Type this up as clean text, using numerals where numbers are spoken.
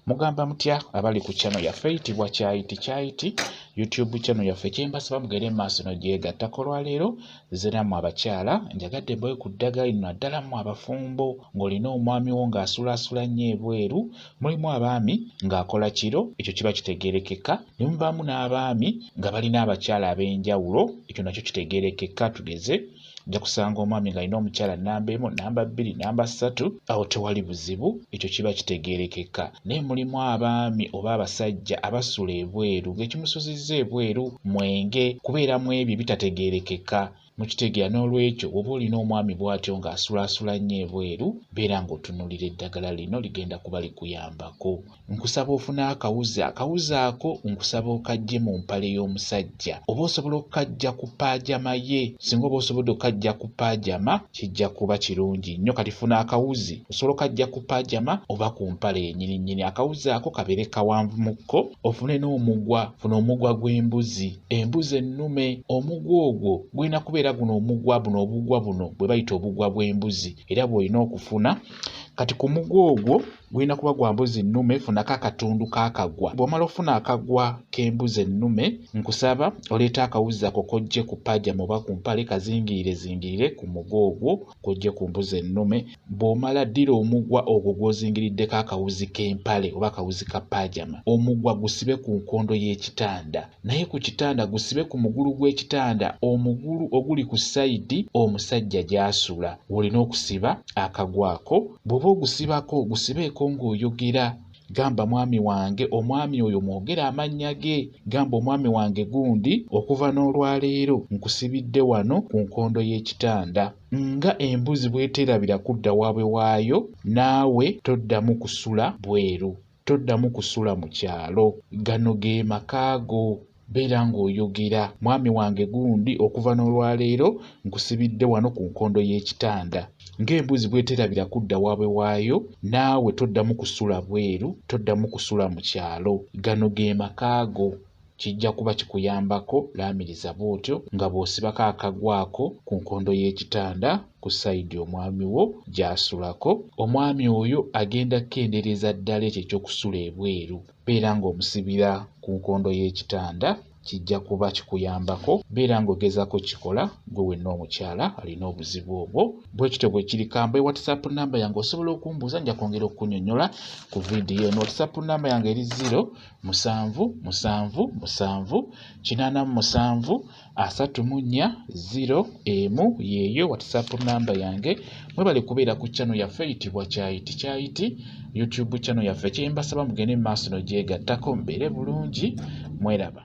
Mugamba mutya abali ku channel yaffe eyitibwa Kyayiti YouTube channel yaffe kyembasaba mugere maaso n'ogyegattako olwaleero zenammwe abakyala njagadde mbawe ku ddagala lino naddala mmwe abafumbo ng'olina omwami wo ng'asulaasula nnyo ebweru, mulimu abaami ng'akola kiro, ekyo kiba kitegeerekeka, ne mubaamu n'abaami nga balina abakyala ab'enjawulo, ekyo nakyo kitegeerekeka. Tugeze ojja kusanga omwami ng'alina omukyala nnamba 1, nnamba 2, nnamba 3, awo tewali buzibu, ekyo kiba kitegeerekeka. Naye mulimu abaami oba abasajja abasula ebweru ng'ekimusuzizza ebweru mwenge, kubeeramu ebyo bitategeerekeka. Mukitegeera n'olwekyo oba olina omwami bw'atyo ng'asulaasula nnyo ebweru, beera ng'otunuulira eddagala lino ligenda kuba likuyambako. Nkusaba ofune akawuzi ako nkusaba okaggye mu mpale y'omusajja, oba osobola okkaggya ku paajama ye. Singa oba osobodde okkaggya ku paajama kijja kuba kirungi nnyo. Kati funa akawuzi osobola okkaggya ku paajama oba ku mpale yennyini. Akawuzi ako kabeere kawanvumukko, ofune n'omugwa. Funa omugwa gw'embuzi, embuzi ennume. Omugwa ogwo gulina kubeera guno omugwa obugwa buno bwe bayita obugwa bw'embuzi, era bw'olina okufuna. Kati ku mugwa ogwo gulina kuba gwa mbuzi nnume, funako akatundu k'akagwa. Bw'omala ofuna akagwa k'embuzi ennume, nkusaba oleeta akawuzi ako kojje ku paajama oba ku mpale, kazingirire ku mugwa ogwo kojje ku mbuzi ennume. Bw'omala ddira omugwa ogwo gw'ozingiriddeko akawuzi k'empale oba akawuzi ka paajama, omugwa gusibe ku nkondo y'ekitanda, naye ku kitanda gusibe ku mugulu gw'ekitanda, omugulu oguli ku sayidi omusajja gy'asula w'olina okusiba akagwa ako. Bw'oba ogusibako gusibeeko ng'oyogera, gamba mwami wange, omwami oyo mwogere amannya ge. Gamba omwami wange gundi okuva n'olwaleero nkusibidde wano ku nkondo y'ekitanda. Nga embuzi bw'eteerabira kudda waabwe waayo, naawe toddamu kusula bweru, toddamu kusula mu kyalo. Gano ge makaago. Beera ng'oyogera, mwami wange gundi okuva n'olwaleero nkusibidde wano ku nkondo y'ekitanda. Ng'embuzi bw'eteerabira kudda waabwe waayo, naawe toddamu kusula bweru, toddamu kusula mu kyalo. Gano ge makaago. Kijja kuba kikuyambako. Laamiriza bw'otyo nga bw'osibako akagwako ku nkondo y'ekitanda ku sayidi omwami wo gy'asulako. Omwami oyo agenda kukendeereza ddala ekyo eky'okusula ebweru. Beera ng'omusibira ku nkondo y'ekitanda, kijja kuba kikuyambako. Beera ng'ogezaako kikola gwe wenna omukyala alina obuzibu obwo. Bwe kityo bwe kiri. Kamba WhatsApp namba yange osobola okumbuuza, nja kwongera okukunnyonnyola ku viidiyo eno. WhatsApp namba yange eri 0777873401 yeeyo WhatsApp namba yange. Mwebale kubeera ku channel yaffe eyitibwa Kyayiti YouTube channel yaffe. Kyembasaba mugende mu maaso n'ogyegattako, mubeere bulungi, mweraba.